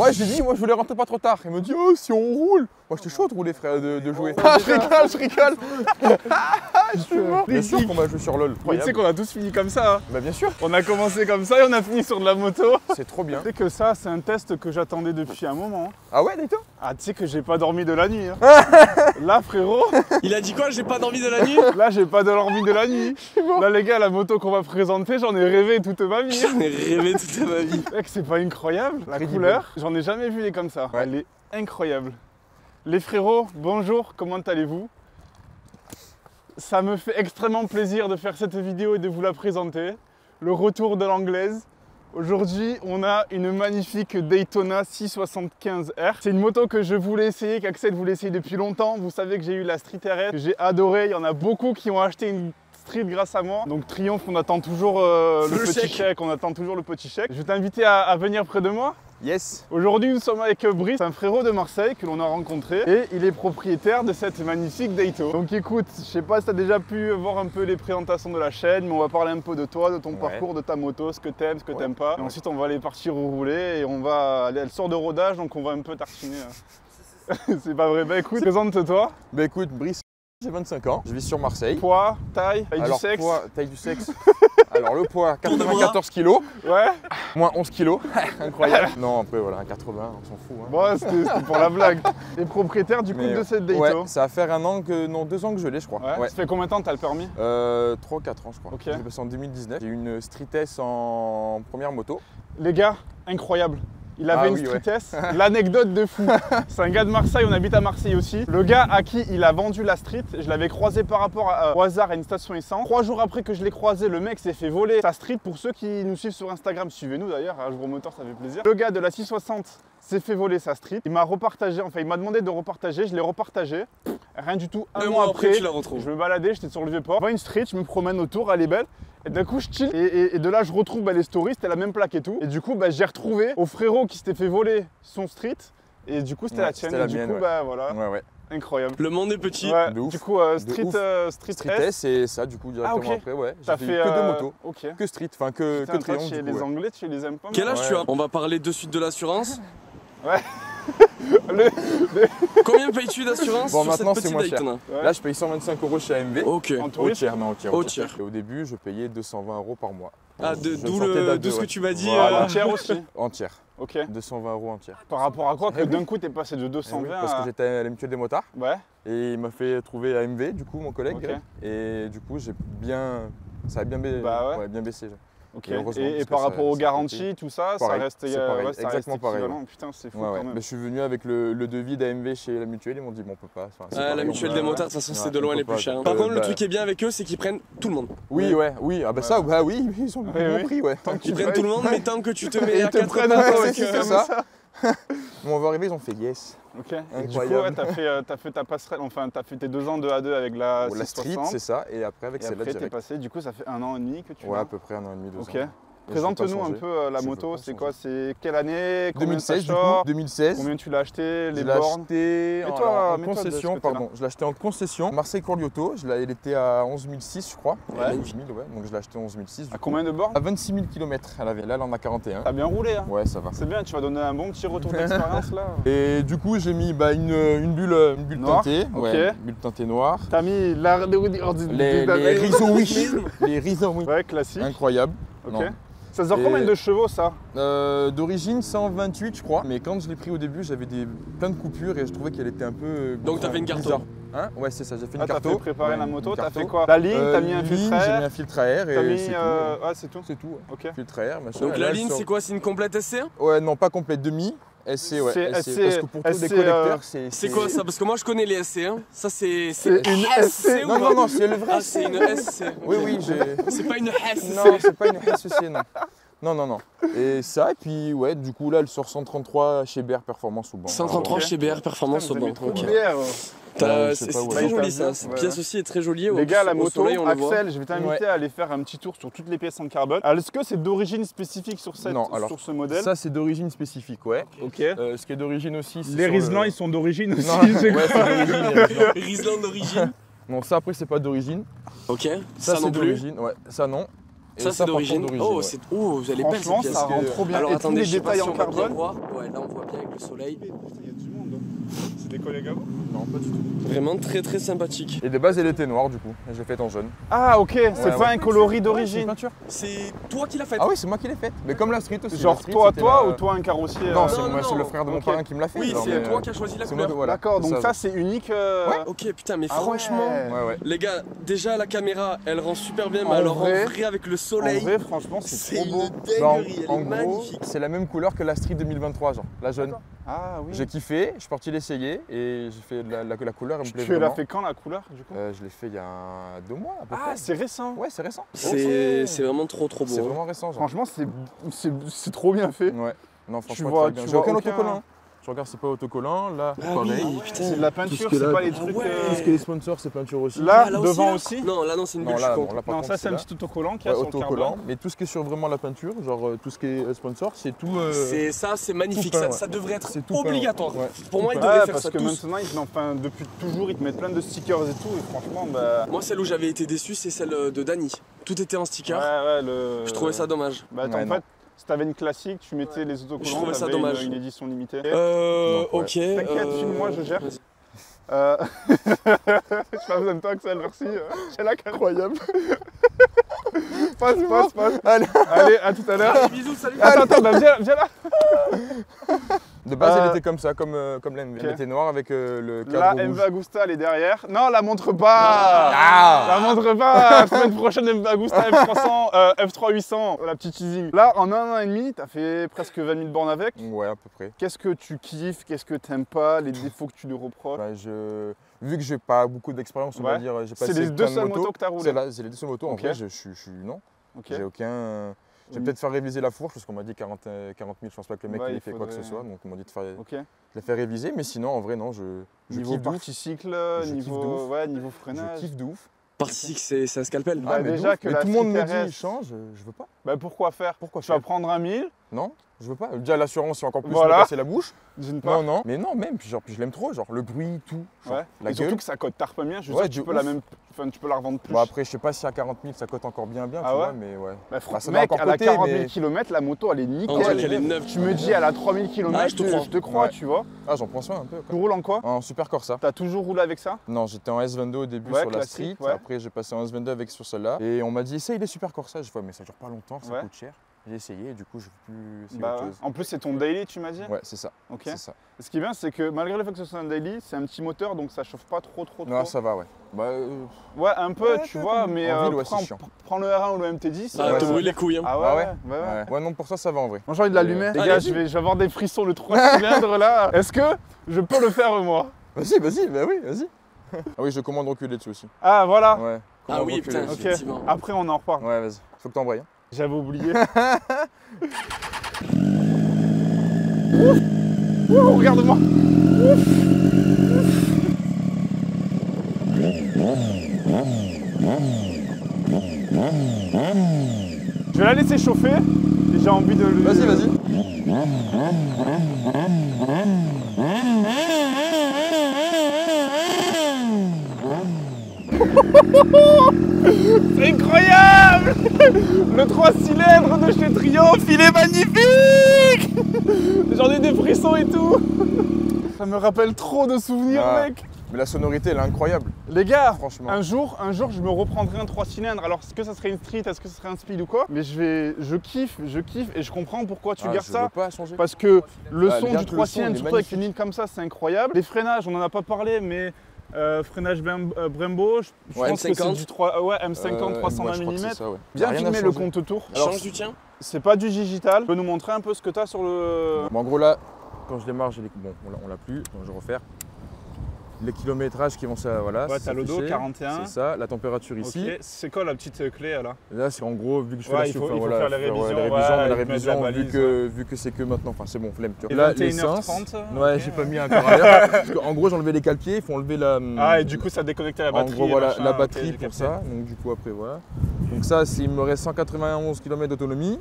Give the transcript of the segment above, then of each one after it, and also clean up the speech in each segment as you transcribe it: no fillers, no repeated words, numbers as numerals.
Moi j'ai dit, moi je voulais rentrer pas trop tard. Il me dit, oh si on roule. Moi j'étais chaud de rouler frère, de jouer. Ah je rigole. Je suis mort. Bien sûr qu'on va jouer sur LoL. Mais tu sais qu'on a tous fini comme ça. Hein. Bah bien sûr. On a commencé comme ça et on a fini sur de la moto. C'est trop bien. Tu sais que ça c'est un test que j'attendais depuis un moment. Ah ouais Daito? Ah tu sais que j'ai pas dormi de la nuit. Hein. Là frérot. Il a dit quoi? J'ai pas dormi de la nuit? Là j'ai pas dormi de la nuit. Là les gars, la moto qu'on va présenter, j'en ai rêvé toute ma vie. J'en ai rêvé toute ma vie. Mec, c'est pas incroyable? La couleur, j'en ai jamais vu des comme ça. Ouais. Elle est incroyable. Les frérots, bonjour, comment allez-vous? Ça me fait extrêmement plaisir de faire cette vidéo et de vous la présenter. Le retour de l'anglaise. Aujourd'hui, on a une magnifique Daytona 675R. C'est une moto que je voulais essayer, qu'Axel voulait essayer depuis longtemps. Vous savez que j'ai eu la Street RS, que j'ai adoré. Il y en a beaucoup qui ont acheté une Street grâce à moi. Donc Triomphe, on attend toujours le petit chèque. On attend toujours le petit chèque. Je vais t'inviter à venir près de moi. Yes. Aujourd'hui, nous sommes avec Brice, un frérot de Marseille que l'on a rencontré et il est propriétaire de cette magnifique Dayto. Donc écoute, je sais pas si tu as déjà pu voir un peu les présentations de la chaîne, mais on va parler un peu de toi, de ton parcours, de ta moto, ce que t'aimes, ce que t'aimes pas. Et ensuite, on va aller partir rouler et on va aller, elle sort de rodage, donc on va un peu tartiner. C'est pas vrai. Bah écoute, présente-toi. Bah écoute, Brice, j'ai 25 ans, je vis sur Marseille. Poids, taille du sexe. Poids, taille du sexe. Alors le poids, 94 kg. Ouais. Moins 11 kg. Incroyable. Non, après voilà, 80, on s'en fout. Hein. Bon, c'était pour la blague. Et propriétaire du coup de cette Dayto. Ouais, ça va faire 2 ans que je l'ai, je crois. Ouais. Ça fait combien de temps que t'as le permis? 3 ou 4 ans, je crois. Ok. J'ai passé en 2019. J'ai eu une Street S en première moto. Les gars, incroyable. Il avait une Street S, l'anecdote de fou. C'est un gars de Marseille, on habite à Marseille aussi. Le gars à qui il a vendu la Street, je l'avais croisé par rapport au hasard à une station essence. 3 jours après que je l'ai croisé, le mec s'est fait voler sa Street. Pour ceux qui nous suivent sur Instagram, suivez-nous d'ailleurs, à Jour Moteur, ça fait plaisir. Le gars de la 660 s'est fait voler sa Street. Il m'a repartagé, enfin il m'a demandé de repartager, je l'ai repartagé. Rien du tout, un mois après, tu la retrouves. Je me baladais, j'étais sur le vieux port. Je vois une Street, je me promène autour, elle est belle. Et d'un coup je chill et de là je retrouve les stories, c'était la même plaque et tout. Et du coup j'ai retrouvé au frérot qui s'était fait voler son Street. Et du coup c'était la tienne. Et du coup voilà. Ouais. Incroyable. Le monde est petit. Ouais. De ouf. Du coup Street S et ça du coup directement après ouais. T'as fait que 2 motos. Ok. Que Street, enfin que Triomphe. Chez les Anglais, tu les aimes pas? Quel âge tu as? On va parler de suite de l'assurance. Ouais. Combien payes-tu d'assurance bon, sur maintenant cette c'est petite moins cher. Daytona? Là je paye 125 € chez AMV. Ok. Au tiers, non au tiers. Et au début je payais 220 € par mois. Ah, d'où ce que tu m'as dit. Entière aussi. Entière. Ok. 220 € entière. Par rapport à quoi que d'un coup t'es passé de 220 parce que j'étais à la mutuelle des motards. Ouais. Et il m'a fait trouver AMV du coup mon collègue. Okay. Et du coup ça a bien baissé. Ok. Et par rapport aux garanties, tout ça, pareil, ça reste exactement pareil. Putain, c'est fou quand même. Mais je suis venu avec le devis d'AMV chez la mutuelle, ils m'ont dit bon on peut pas. La mutuelle des motards, de toute façon c'est de loin les plus chers. Par contre le truc qui est bien avec eux, c'est qu'ils prennent tout le monde. Oui, ah bah ça, oui, ils ont compris, ouais. Ils prennent tout le monde, mais tant que tu te mets à 4 c'est ça. Bon, on va arriver, ils ont fait yes. Ok. Incroyable. Du coup, t'as fait ta passerelle, enfin t'as fait tes 2 ans de A2 avec la 660. Street, c'est ça, et après avec celle-là direct. T'es passé, du coup ça fait 1 an et demi que tu Ouais, à peu près 1 an et demi, 2 ans. Ok. Présente-nous un peu la moto, c'est quoi? C'est quelle année? 2016 du coup. 2016. Combien tu l'as acheté? Les bornes? Je l'ai acheté en concession, pardon. Je l'ai acheté en concession. Marseille-Corliotto, elle était à 11 600 je crois. Ouais. 11 000, ouais. Donc je l'ai acheté à 11 600. À combien de bornes? À 26 000 km elle avait. Là, elle en a 41. T'as bien roulé, hein? Ouais, ça va. C'est bien, tu vas donner un bon petit retour d'expérience là. Et du coup, j'ai mis une bulle teintée. Ouais, une bulle teintée noire. T'as mis les Rizoui. Les Rizoui. Ouais, classique. Incroyable. Ok. Ça sort combien de chevaux ça? D'origine 128 je crois, mais quand je l'ai pris au début j'avais plein de coupures et je trouvais qu'elle était un peu... Donc t'as fait une carto? Hein? Ouais c'est ça, j'ai fait une carto. T'as fait préparer la moto, t'as fait quoi? La ligne, t'as mis un filtre à air? J'ai mis un filtre à air et c'est tout. Ah c'est tout? C'est tout, ouais. Ok. Filtre à air, machin. Donc la ligne c'est quoi? C'est une complète SC? Ouais non, pas complète, demi. SC, ouais. SC, parce que pour tous les collecteurs, c'est quoi ça? Parce que moi je connais les SC, hein. Ça c'est une SC. Non, c'est le vrai. Ah, c'est une SC. Oui, c'est pas une SC. Non, c'est pas une SC, non. Non. Et ça, et puis ouais, du coup là, elle sort 133 chez BR Performance au banc. 133 chez BR Performance au banc. C'est très joli ça. Cette pièce aussi est très jolie. Les gars, la moto, Axel, je vais t'inviter à aller faire un petit tour sur toutes les pièces en carbone. Alors, est-ce que c'est d'origine spécifique sur ce modèle? Ça, c'est d'origine spécifique, ouais. Ok. Ce qui est d'origine aussi, c'est les Riesland, ils sont d'origine aussi. C'est d'origine. Riesland d'origine. Non, ça après, c'est pas d'origine. Ok. Ça c'est d'origine, ouais. Ça non. Ça, c'est d'origine. Oh, ouais. oh, vous allez belle cette pièce. Ça rend trop bien. Alors Et attendez, tous les détails en carbone. Ouais, là on voit bien avec le soleil. Il y a du monde. C'est des collègues à vous? Non, pas du tout. Vraiment très très sympathique. Et de base, elle était noire du coup. Et je l'ai faite en jaune. Ah, ok, c'est Ouais, pas un coloris C'est d'origine. une peinture. C'est toi qui l'as faite. Ah oui, c'est moi qui l'ai faite. Mais comme la street aussi. Genre la street, toi, c'était ou toi un carrossier? Non, non, c'est le frère de mon Ok. parrain qui me l'a fait. Oui, genre, c'est mais, toi qui as choisi la c'est couleur. moi, voilà. D'accord, donc C'est ça c'est unique. Ok, putain, mais Ah ouais. franchement, Ouais. les gars, déjà la caméra, elle rend super bien, mais En alors vrai- en vrai avec le En soleil, vrai, franchement, c'est c'est trop une beau. dinguerie, elle en est gros, magnifique. c'est la même couleur que la street 2023, genre, la jaune. Ah oui. J'ai kiffé, je suis parti l'essayer et j'ai fait la couleur, elle me plaît Tu l'as vraiment. fait quand la couleur du coup? Je l'ai fait il y a 2 mois à peu Ah, près. c'est récent. Ouais, c'est récent. C'est vraiment trop beau. C'est vraiment récent, genre. Franchement, c'est trop bien fait. Ouais. Non, franchement, vois- très bien. tu J'ai aucun vois aucun- autocollant. Je regarde, c'est pas autocollant. Là, Ah pareil. oui, putain. C'est de la peinture, que c'est là- pas les Ah trucs. ouais. Tout ce qui est les sponsors, c'est peinture aussi. Là, Ah, là devant là aussi. Non, là non, c'est une non, bulle, je là, suis non, con. là, par Non, contre, ça c'est un là. petit autocollant qu'il y a Ouais, sur le autocollant. carbone. Mais tout ce qui est sur vraiment la peinture, genre tout ce qui est sponsor, c'est tout. C'est magnifique, tout peint, ça devrait être C'est tout peint, obligatoire. ouais. Pour moi, ils Tout devraient Ouais, faire parce ça que tous. maintenant, enfin, depuis toujours, ils te mettent plein de stickers et tout. Et franchement, bah. Moi, celle où j'avais été déçu, c'est celle de Dany. Tout était en sticker. Ouais, Je trouvais ça dommage. Bah, attends, Ouais, en non. fait, si t'avais une classique, tu mettais les autocollants. Je trouvais ça t'avais dommage. Une édition limitée. Donc, ouais. Ok. T'inquiète, filme-moi, je gère. vas-y. J'ai pas besoin de toi, Axel, merci. J'ai la incroyable. passe. Allez, à tout à l'heure. Allez, bisous, salut. Attends, bah, viens là. De base, elle était comme ça, comme la MV. Ok. Elle était noire avec le La cadre MV rouge. Agusta, elle est derrière. Non, la montre pas. Ah La montre pas. Semaine prochaine, MV Agusta F300, F3 800, la petite teasing. Là, en 1 an et demi, t'as fait presque 20 000 bornes avec. Ouais, à peu près. Qu'est-ce que tu kiffes? Qu'est-ce que t'aimes pas? Les défauts que tu lui reproches? Bah, vu que j'ai pas beaucoup d'expérience, on va Ouais. dire, j'ai C'est passé les deux plein de seules motos que t'as roulées. C'est les deux seules motos. Ok. En vrai, je suis non. Ok. J'ai aucun. Je vais Mm. peut-être faire réviser la fourche parce qu'on m'a dit 40 000. Je pense pas que le mec Ouais, il ait il fait quoi que ce faudrait- soit. Donc on m'a dit de faire, Ok. de la faire réviser. Mais sinon, en vrai, non, je Niveau kiffe de ouf. partie cycle, Je kiffe de niveau, ouf. ouais, niveau Je freinage. kiffe de ouf. Partie que c'est un scalpel. Bah, mais de déjà ouf. que Mais la tout le monde me Street dit RS. change, je veux pas. Bah pourquoi faire? Pourquoi Tu vas faire prendre un 1000, Non, je veux pas. Déjà l'assurance, c'est encore plus Voilà. me casser la bouche. d'une part. Non, mais non, même. Puis je l'aime trop, genre le bruit, tout. Genre, Ouais. la Et surtout gueule. que ça cote tarpe bien. Je Ouais, sais que tu de peux la ouf. même, enfin, tu peux la revendre plus. Bon après, je sais pas si à 40 000 ça cote encore bien, Ah tu ouais vois, mais ouais. Bah, Bah, ça doit mec, encore elle a coter, 40 000 mais- km, la moto elle est On nickel. dirait qu'elle est neuve. Tu me dis elle a 3000 km, Ah, je te crois. crois, Ouais. tu vois. Ah, j'en prends soin un peu. Tu Quoi. roules en quoi? En Super Corsa. T'as toujours roulé avec ça? Non, j'étais en S22 au début Ouais, sur la classique, street. ouais. Après, j'ai passé en S22 avec sur celle-là. Et on m'a dit, essaye les Super Corsa. Je vois, mais ça dure pas longtemps, ça Ouais. coûte cher. J'ai essayé et du coup, je veux plus essayer Bah, autre ouais. chose. En plus, c'est ton daily, tu m'as dit? Ouais, c'est ça. Ok. C'est ça. Ce qui est bien, c'est que malgré le fait que ce soit un daily, c'est un petit moteur donc ça chauffe pas trop. Non, ça va, ouais. Bah, Ouais, un peu, Ouais, tu ouais, vois, ouais. mais En ville, ouais, c'est chiant. prends le R1 ou le MT10. Ah, Ouais, te ça- brûle les couilles. Hein. Ah ouais, Ah ouais, ouais ouais. ouais, non, pour ça, ça va en vrai. Moi j'ai envie de l'allumer. Les Allez. gars, je vais avoir des frissons, le 3 cylindres là. Est-ce que je peux le faire moi? Vas-y, bah oui, vas-y. Ah oui, je commande reculer dessus aussi. Ah voilà. Ouais. Ah commande oui, reculer. putain, Ok. effectivement. Après on en reparle. Ouais, vas-y. Faut que t'embrayes. Hein. J'avais oublié. Ouh, regarde-moi. Je vais la laisser chauffer. Et j'ai envie de le. Vas-y. C'est incroyable. Le 3 cylindres de chez Triomphe, il est magnifique. J'en ai des frissons et tout. Ça me rappelle trop de souvenirs, Ah. mec. Mais la sonorité, elle est incroyable. Les gars, Franchement. un jour, je me reprendrai un 3 cylindres. Alors, est-ce que ça serait une street, est-ce que ce serait un speed ou quoi? Mais je kiffe et je comprends pourquoi tu Ah, gardes je ça. veux pas changer. Parce que le Ah, son bien du que 3 le son, cylindres, il est surtout avec une magnifique. ligne comme ça, c'est incroyable. Les freinages, on n'en a pas parlé, mais freinage Brembo, je Ouais, pense que c'est M50. du 3, ouais, M50 Ouais, 320 je crois que c'est mm. ça, ouais. Bien Rien à filmer le changer. compte tour. Change du tien. C'est pas du digital. Tu peux nous montrer un peu ce que tu as sur le. Bon, en gros, là, quand je démarre, j'ai les. Bon, on l'a plus, donc je vais refaire. Les kilométrages qui vont ça, voilà. Ouais, c'est t'as le dos, affiché. 41. C'est ça, la température ici. Ok, c'est quoi la petite clé là? Et là, c'est en gros, vu que je fais Ouais, la il faut- enfin, il faut voilà, faire les révisions, mais ouais, la ils mettent révision, la balise, vu que c'est que maintenant, enfin c'est bon, flemme. Tu Et vois. Là, 21h30, l'essence, ok. ouais, j'ai pas mis un carrière. Parce que, en gros, j'ai enlevé les cale-pieds, il faut enlever la. Ah, et du coup, ça déconnectait la en batterie. gros, voilà, machin, la ok, batterie j'ai pour capté. ça. Donc, du coup, après, voilà. Donc, ça, il me reste 191 km d'autonomie.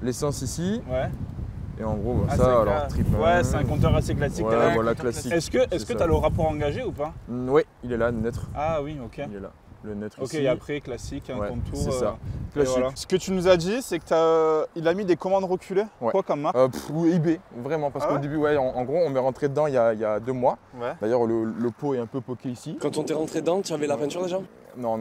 L'essence ici. Ouais. Et en gros, Ah, ça, c'est alors, clair. triple. Ouais, c'est un compteur assez classique. Ouais, t'as la- voilà, classique. Est-ce que C'est tu ça. as le rapport engagé ou pas? Oui, il est là, net. Ah oui, ok. Il est là. le neutre ok, ici. et après, classique, un contour. C'est ça. Classique. Voilà. Ce que tu nous as dit, c'est que il a mis des commandes reculées. Ouais. Quoi comme marque eBay, vraiment. Parce qu'au début, en gros, on m'est rentré dedans il y a 2 mois. Ouais. D'ailleurs, le pot est un peu poqué ici. Quand on t'est rentré dedans, tu avais la peinture déjà? Non,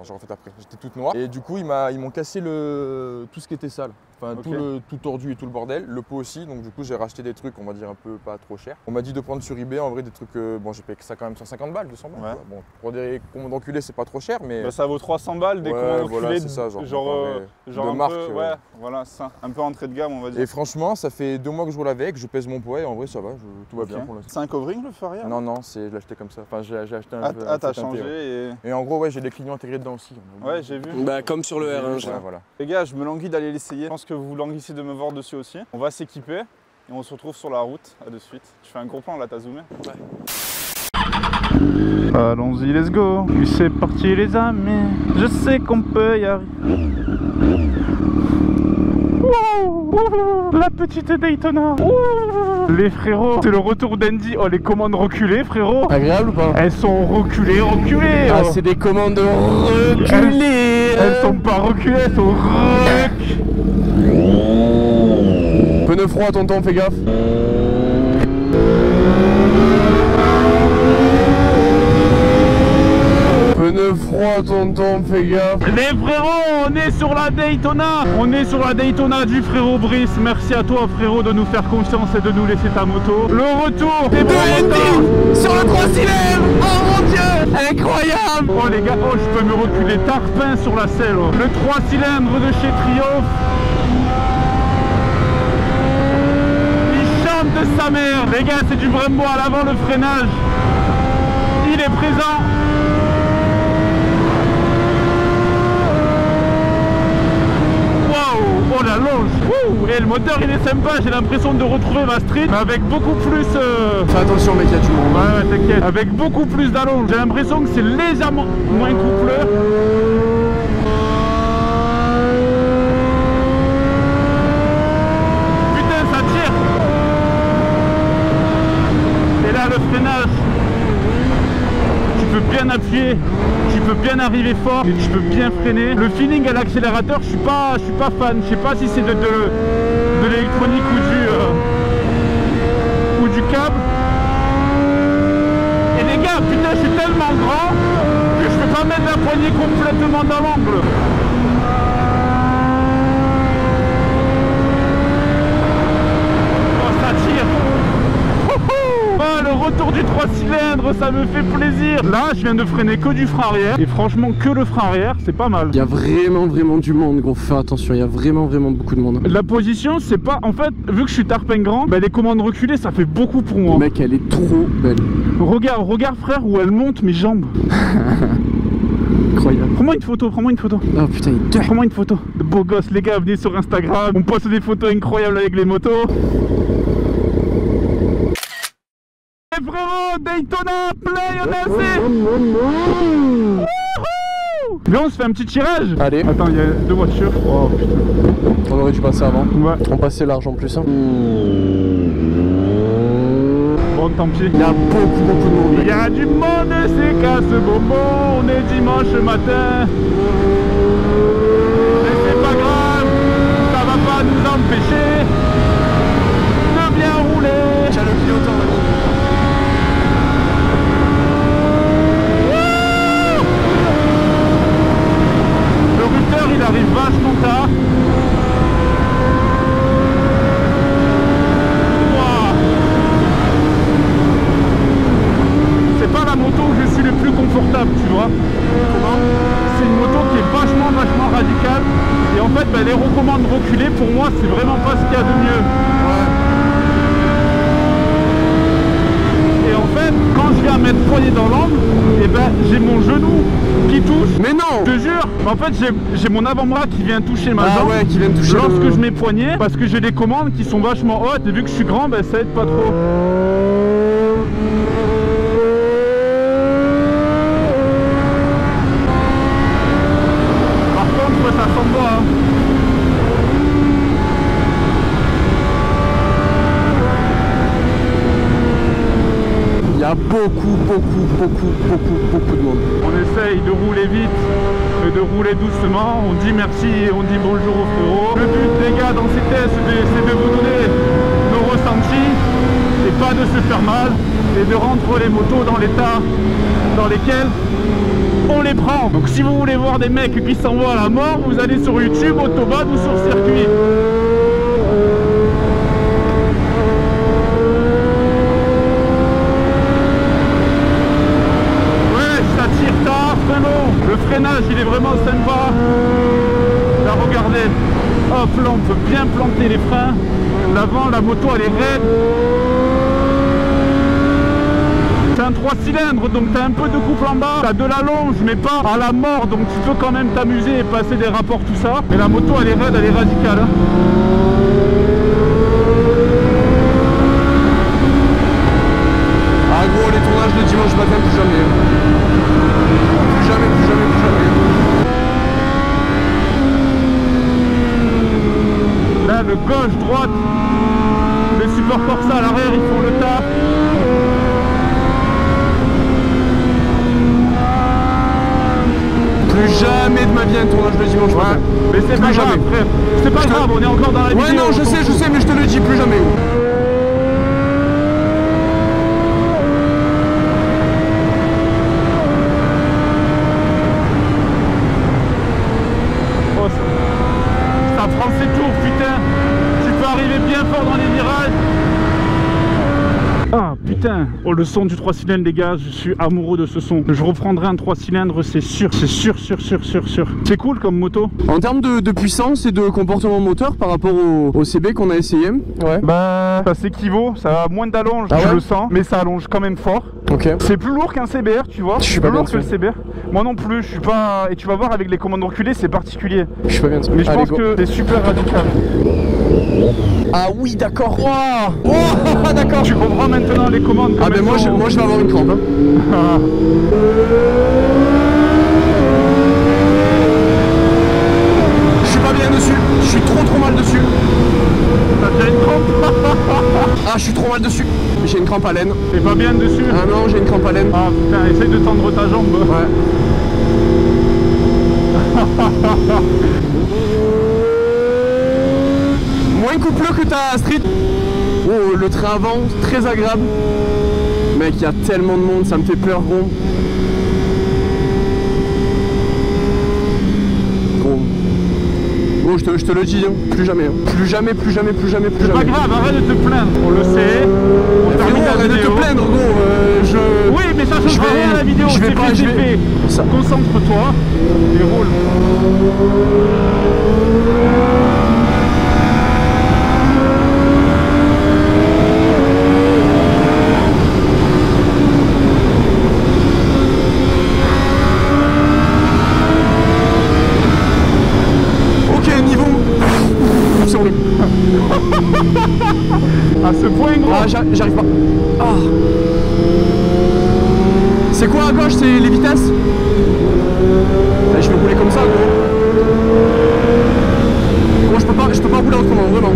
j'ai refait après. J'étais toute noire. Et du coup, ils m'ont cassé tout ce qui était sale. Enfin, tout tordu et tout le bordel. Le pot aussi. Donc, du coup, j'ai racheté des trucs, on va dire, un peu pas trop cher. On m'a dit de prendre sur eBay, en vrai, des trucs. Bon, j'ai payé ça quand même 150 balles, 200 balles. Ouais. Bon, pour des commandes enculées, c'est pas trop cher, mais. Bah, ça vaut 300 balles des commandes enculées. Voilà, c'est ça, genre de marque. Ouais, voilà, ça. Un peu entrée de gamme, on va dire. Et franchement, ça fait 2 mois que je roule avec, je pèse mon poids et en vrai, ça va, tout va bien pour l'instant. C'est un covering le feu arrière? Non, je l'ai acheté comme ça. Enfin, j'ai acheté un. T'as changé et en gros, ouais, j'ai des clignons intégrés dedans aussi. Ouais, j'ai vu. Bah, comme sur le R1. Voilà. Les gars, je me languis d'aller l'essayer. Je pense que vous languissez de me voir dessus aussi. On va s'équiper et on se retrouve sur la route. À de suite. Tu fais un gros plan là, t'as zoomé? Ouais. Allons-y, let's go. Puis c'est parti les amis. Je sais qu'on peut y arriver. Wow, la petite Daytona. Wow. Les frérots, c'est le retour d'Andy. Oh, les commandes reculées, frérot. Agréable ou pas? Elles sont reculées. Ah, c'est des commandes reculées. Elles sont pas reculées, elles sont Pneu froid, tonton, fais gaffe. Pneu froid, tonton, fais gaffe. Les frérots, on est sur la Daytona. On est sur la Daytona du frérot Brice. Merci à toi, frérot, de nous faire confiance et de nous laisser ta moto. Le retour des Andy sur le 3 cylindres. Oh mon dieu, incroyable. Oh les gars, oh je peux me reculer tarpin sur la selle. Oh. Le 3 cylindres de chez Triumph. Il chante de sa mère. Les gars, c'est du Brembo à l'avant, le freinage. Il est présent. Oh la longe. Et le moteur il est sympa, j'ai l'impression de retrouver ma street mais avec beaucoup plus Fais attention mec, il y a du monde. Ouais t'inquiète. Avec beaucoup plus d'allonge. J'ai l'impression que c'est légèrement moins coupleur. Putain ça tire. Et là le freinage, tu peux bien appuyer, tu peux bien arriver fort et tu peux bien freiner. Le feeling à l'accélérateur, je suis pas fan. Je sais pas si c'est de l'électronique ou du câble. Et les gars, putain, je suis tellement grand que je peux pas mettre la poignée complètement dans l'angle. Oh, ça tire. Oh, le retour du 3 cylindres, ça me fait plaisir. Là, je viens de freiner que du frein arrière. Et franchement, que le frein arrière, c'est pas mal. Il y a vraiment du monde, gros. Fais attention, il y a vraiment beaucoup de monde. La position, c'est pas... En fait, vu que je suis tarpin grand, bah, les commandes reculées, ça fait beaucoup pour moi. Mec, elle est trop belle. Regarde frère, où elle monte mes jambes. Incroyable. Prends-moi une photo. Oh putain, il dort. Prends-moi une photo. De beau gosse, les gars, venez sur Instagram. On poste des photos incroyables avec les motos. Et frérot, Daytona, play, on a assez. Viens, on se fait un petit tirage. Allez. Attends, il y a 2 voitures. Oh putain. On aurait dû passer avant. Ouais. On passait large en plus. Hein. Bon, tant pis. Il y a beaucoup de monde. Il y a du monde, c'est casse bobo. On est dimanche matin. Mais c'est pas grave. Ça va pas nous empêcher de bien rouler. Tiens le clignotant là. Il arrive vachement tard. Wow. C'est pas la moto où je suis le plus confortable, tu vois. C'est une moto qui est vachement radicale. Et en fait, bah, les recommandes reculées, pour moi, c'est vraiment pas ce qu'il y a de mieux. Et en fait, quand je viens mettre poignet dans l'angle, et ben j'ai mon genou qui touche. Mais non. Je te jure. En fait, j'ai mon avant-bras qui vient toucher ma jambe. Ouais, qui vient toucher lorsque je mets poignet, parce que j'ai des commandes qui sont vachement hautes et vu que je suis grand, ben ça aide pas trop. Par contre, ça sent pas. Hein. Il y a beaucoup beaucoup de monde. On essaye de rouler vite et de rouler doucement. On dit merci et on dit bonjour aux frérots. Le but les gars dans ces tests c'est de vous donner nos ressentis et pas de se faire mal et de rendre les motos dans l'état dans lesquels on les prend. Donc si vous voulez voir des mecs qui s'envoient à la mort, vous allez sur YouTube, Autobahn ou sur circuit. Ouais, ça tire tard, frérot. Le freinage il est vraiment sympa. Là regardez, hop là on peut bien planter les freins. L'avant, la moto elle est raide. C'est un 3 cylindres, donc tu as un peu de couple en bas, tu as de la longe, mais pas à la mort, donc tu peux quand même t'amuser et passer des rapports, tout ça. Mais la moto, elle est raide, elle est radicale. Hein. Ah gros, les tournages de dimanche matin, plus jamais. Plus jamais. Là, le gauche-droite, les supports Corsa à l'arrière, ils font le taf. Plus jamais de ma vie un tournage de dimanche matin. Mais c'est pas grave, frère. C'est pas grave, on est encore dans la vidéo. Ouais, non, je sais, mais je te le dis, plus jamais. Oh, ça prend ses tours, putain. Tu peux arriver bien fort dans les virages. Ah putain, oh le son du 3 cylindres les gars, je suis amoureux de ce son. Je reprendrai un 3 cylindres, c'est sûr. C'est cool comme moto. En termes de puissance et de comportement moteur par rapport au CB qu'on a essayé, ouais. Bah ça s'équivaut, ça a moins d'allonge, je le sens, mais ça allonge quand même fort. Ok. C'est plus lourd qu'un CBR, tu vois. Je suis pas plus bien lourd que le CBR. Moi non plus, je suis pas. Et tu vas voir avec les commandes reculées, c'est particulier. Je suis pas bien. Mais je pense que c'est super radical. Ah oui, d'accord. Wow. Oh, d'accord. Tu comprends maintenant les commandes. Ah ben moi je vais avoir une crampe. Hein. Je suis pas bien dessus. Je suis trop mal dessus. T'as déjà une crampe? Ah, je suis trop mal dessus. J'ai une crampe à laine. T'es pas bien dessus? Ah non, j'ai une crampe à laine. Ah putain, essaye de tendre ta jambe. Ouais. Moins coupleux que ta Street. Oh, le train avant, très agréable. Mec, il y a tellement de monde, ça me fait peur, gros. Gros, je te le dis, hein. Plus jamais. C'est pas grave, arrête de te plaindre. On le sait. On termine la vidéo. Arrête de te plaindre, gros. Oui, mais ça change rien à la vidéo. Je vais pas. Concentre-toi et roule. À ce point gros. Ah, j'arrive pas. Ah. C'est quoi à gauche? C'est les vitesses? Allez, je vais rouler comme ça gros. Gros, je peux pas rouler autrement, vraiment.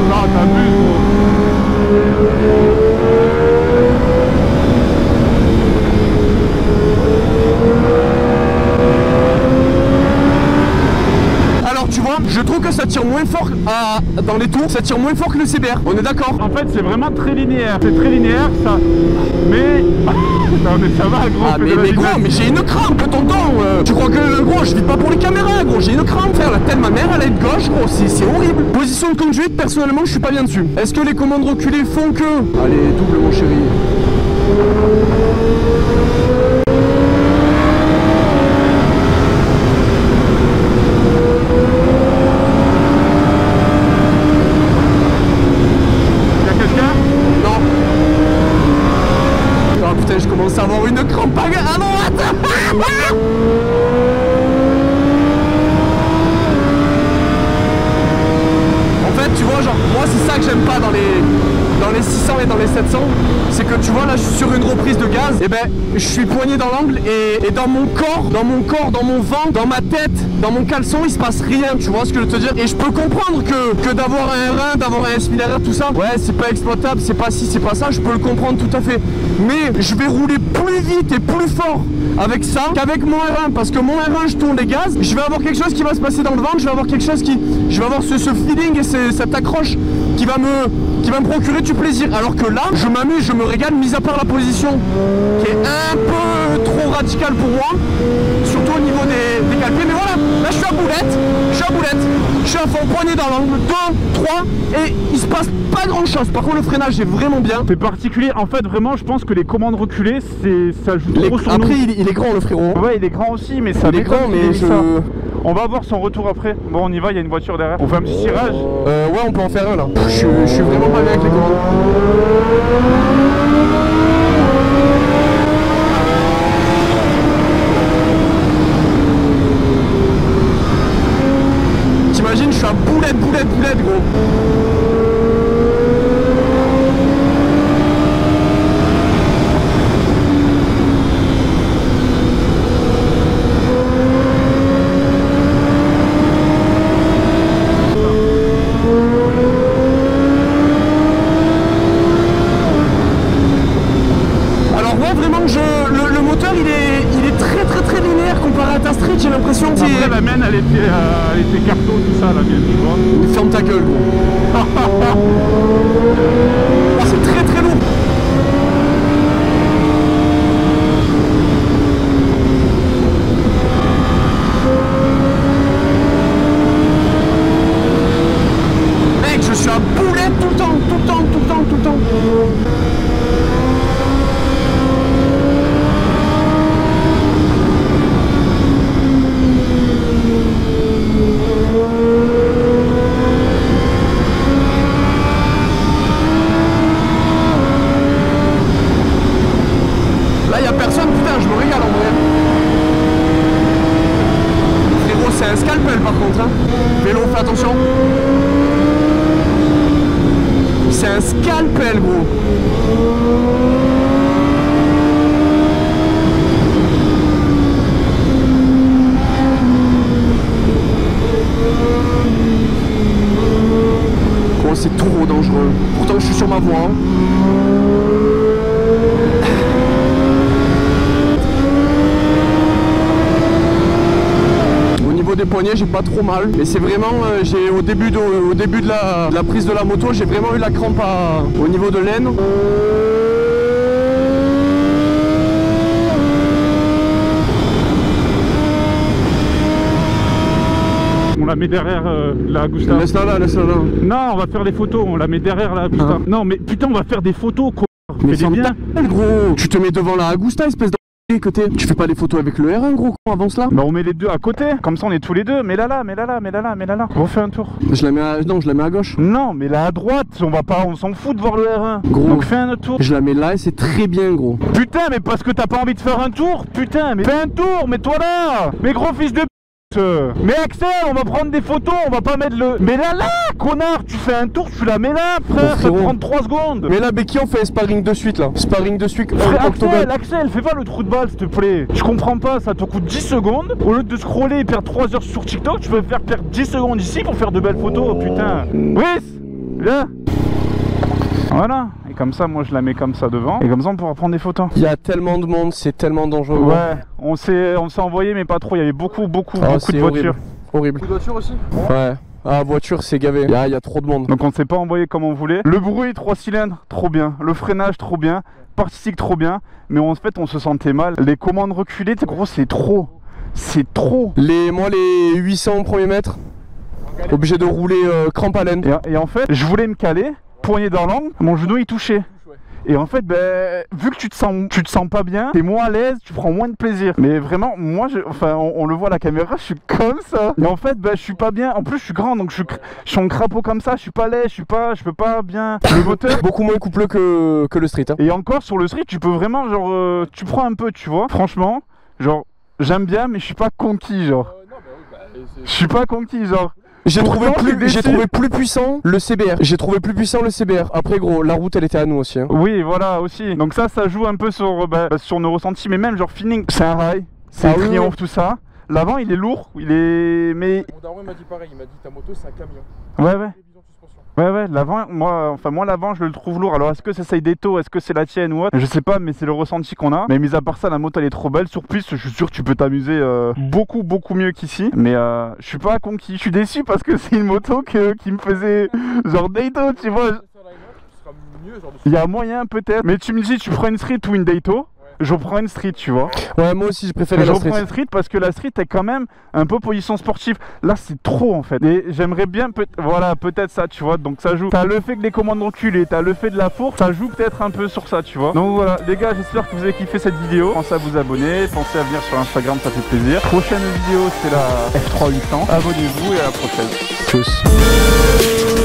Non, t'abuses gros. Tu vois, je trouve que ça tire moins fort dans les tours, ça tire moins fort que le CBR, on est d'accord? En fait c'est vraiment très linéaire, c'est très linéaire ça, mais... non mais ça va gros. Ah mais gros, mais j'ai une crampe tonton. Tu crois que gros, je vis pas pour les caméras gros, j'ai une crampe frère, la tête de ma mère elle est de gauche gros, c'est horrible. Position de conduite, personnellement je suis pas bien dessus. Est-ce que les commandes reculées font que... Allez, double mon chéri. Je commence à avoir une crampe à droite. En fait tu vois genre moi c'est ça que j'aime pas dans dans les 600 et dans les 700, c'est que tu vois là je suis sur une reprise de gaz, et ben je suis poigné dans l'angle et dans mon corps, dans mon ventre, dans ma tête, dans mon caleçon, il se passe rien, tu vois ce que je veux te dire. Et je peux comprendre que d'avoir un R1, d'avoir un SPLR, tout ça, ouais c'est pas exploitable, c'est pas ci, c'est pas ça, je peux le comprendre tout à fait. Mais je vais rouler plus vite et plus fort avec ça qu'avec mon R1, parce que mon R1 je tourne les gaz, je vais avoir quelque chose qui va se passer dans le ventre, je vais avoir quelque chose qui, je vais avoir ce feeling et cette accroche qui va me procurer du plaisir. Alors que là, je m'amuse, je me régale, mis à part la position qui est un peu trop radicale pour moi, surtout au niveau des calpés. Mais voilà, là je suis à boulette, je suis à fond, poigné dans l'angle, 2, 3, et il se passe pas grand chose. Par contre le freinage est vraiment bien. C'est particulier, en fait vraiment je pense que les commandes reculées, ça joue trop sur nous. Après il est grand le frérot. Ouais il est grand aussi, mais ça il est grand, mais ça. On va voir son retour après. Bon on y va, il y a une voiture derrière. On fait un petit tirage. Ouais on peut en faire un là. Je suis vraiment pas bien avec les commandes. T'imagines, je suis à boulette gros. Le moteur il est très linéaire comparé à ta street, j'ai l'impression. Après la mienne elle était carton tout ça la mienne tu vois. Ferme ta gueule gros. Oh, c'est très lourd. Mec je suis à boulette tout le temps. Là y'a personne, putain je me régale en vrai. Frérot c'est un scalpel par contre hein. Vélo fais attention. C'est un scalpel gros. Gros c'est trop dangereux. Pourtant je suis sur ma voie hein. Des poignets j'ai pas trop mal, mais c'est vraiment j'ai au début de la prise de la moto j'ai vraiment eu la crampe au niveau de l'aine. On la met derrière la Agusta. Laisse-la là. Non on va faire des photos, on la met derrière la Agusta. Non mais putain on va faire des photos quoi. Mais c'est bien gros. Tu te mets devant la Agusta espèce de côté. Tu fais pas des photos avec le R1 gros, avance là. Bah on met les deux à côté, comme ça on est tous les deux. Mais là. Refais un tour. Je la mets à... Non je la mets à gauche. Non mais là à droite, on s'en fout de voir le R1. Gros. Donc fais un autre tour. Je la mets là et c'est très bien gros. Putain mais parce que t'as pas envie de faire un tour. Putain mais fais un tour, mets-toi là. Mais gros fils de mais Axel, on va prendre des photos, on va pas mettre le... Mais là, connard, tu fais un tour, tu la mets là, frère, ça te prend 3 secondes. Mais là, Becky, on fait un sparring de suite, là. Sparring de suite, Axel, fais pas le trou de balle, s'il te plaît. Je comprends pas, ça te coûte 10 secondes. Au lieu de scroller et perdre 3 heures sur TikTok, tu veux faire perdre 10 secondes ici pour faire de belles photos, putain. Oui, là. Voilà, et comme ça moi je la mets comme ça devant et comme ça on pourra prendre des photos. Il y a tellement de monde, c'est tellement dangereux. Ouais, on s'est envoyé mais pas trop, il y avait beaucoup de voitures. Horrible. Beaucoup de voitures aussi? Ouais. Ah voiture c'est gavé, il y a trop de monde. Donc on s'est pas envoyé comme on voulait. Le bruit 3 cylindres, trop bien. Le freinage trop bien. Partie cycle trop bien. Mais en fait on se sentait mal. Les commandes reculées, gros c'est trop. C'est trop. Moi les 800 premiers mètres, obligé de rouler crampe à laine. Et en fait je voulais me caler. Poigné dans l'angle, mon genou il touchait. Et en fait, vu que tu te sens pas bien, t'es moins à l'aise, tu prends moins de plaisir. Mais vraiment, moi, on le voit à la caméra, je suis comme ça. Et en fait, je suis pas bien. En plus, je suis grand, donc je suis en crapaud comme ça. Je suis pas laid, je peux pas bien. Le moteur beaucoup moins coupleux que le street. Hein. Et encore sur le street, tu peux vraiment genre, tu prends un peu, tu vois. Franchement, genre, j'aime bien, mais je suis pas conquis, genre. Je suis pas conquis, genre. J'ai trouvé pourtant, plus puissant le CBR. J'ai trouvé plus puissant le CBR. Après gros, la route elle était à nous aussi. Hein. Oui, voilà aussi. Donc ça joue un peu sur nos ressentis, mais même genre feeling. C'est un rail, c'est un triomphe, tout ça. L'avant il est lourd, mais. Mon daron il m'a dit pareil, il m'a dit ta moto c'est un camion. Ouais. Ouais, l'avant, moi l'avant je le trouve lourd. Alors est-ce que c'est Saideto, est-ce que c'est la tienne ou autre? Je sais pas, mais c'est le ressenti qu'on a. Mais mis à part ça, la moto elle est trop belle. Sur piste, je suis sûr que tu peux t'amuser beaucoup mieux qu'ici. Mais je suis pas conquis, je suis déçu parce que c'est une moto qui me faisait genre Daito, tu vois. Il y a moyen peut-être. Mais tu me dis, tu prends une street ou une Daito? Je prends une street, tu vois. Ouais, moi aussi je préfère la street. Je prends une street parce que la street est quand même un peu position sportive. Là, c'est trop en fait. Et j'aimerais bien, voilà, peut-être ça, tu vois. Donc ça joue. T'as le fait que les commandes reculées, t'as le fait de la fourche, ça joue peut-être un peu sur ça, tu vois. Donc voilà, les gars, j'espère que vous avez kiffé cette vidéo. Pensez à vous abonner, pensez à venir sur Instagram, ça fait plaisir. Prochaine vidéo, c'est la F3 800. Abonnez-vous et à la prochaine. Tchuss.